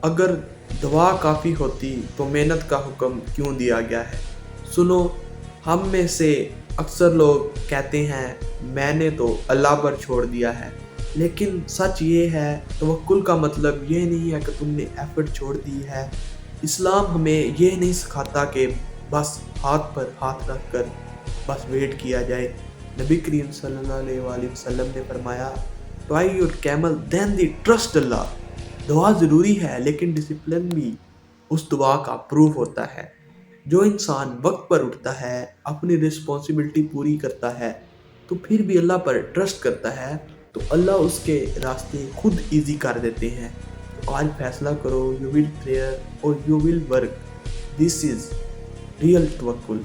اگر دعا کافی ہوتی تو محنت کا حکم کیوں دیا گیا ہے؟ سنو، ہم میں سے اکثر لوگ کہتے ہیں میں نے تو اللہ پر چھوڑ دیا ہے، لیکن سچ یہ ہے توکل کا مطلب یہ نہیں ہے کہ تم نے ایفرٹ چھوڑ دی ہے۔ اسلام ہمیں یہ نہیں سکھاتا کہ بس ہاتھ پر ہاتھ رکھ کر بس ویٹ کیا جائے۔ نبی کریم صلی اللہ علیہ وآلہ وسلم نے فرمایا try your camel then the trust اللہ۔ دعا ضروری ہے لیکن ڈسپلن بھی اس دعا کا پروف ہوتا ہے۔ جو انسان وقت پر اٹھتا ہے، اپنی رسپانسبلٹی پوری کرتا ہے، تو پھر بھی اللہ پر ٹرسٹ کرتا ہے، تو اللہ اس کے راستے خود ایزی کر دیتے ہیں۔ تو آج فیصلہ کرو، یو ول پریئر اور you will work, this is real توکل۔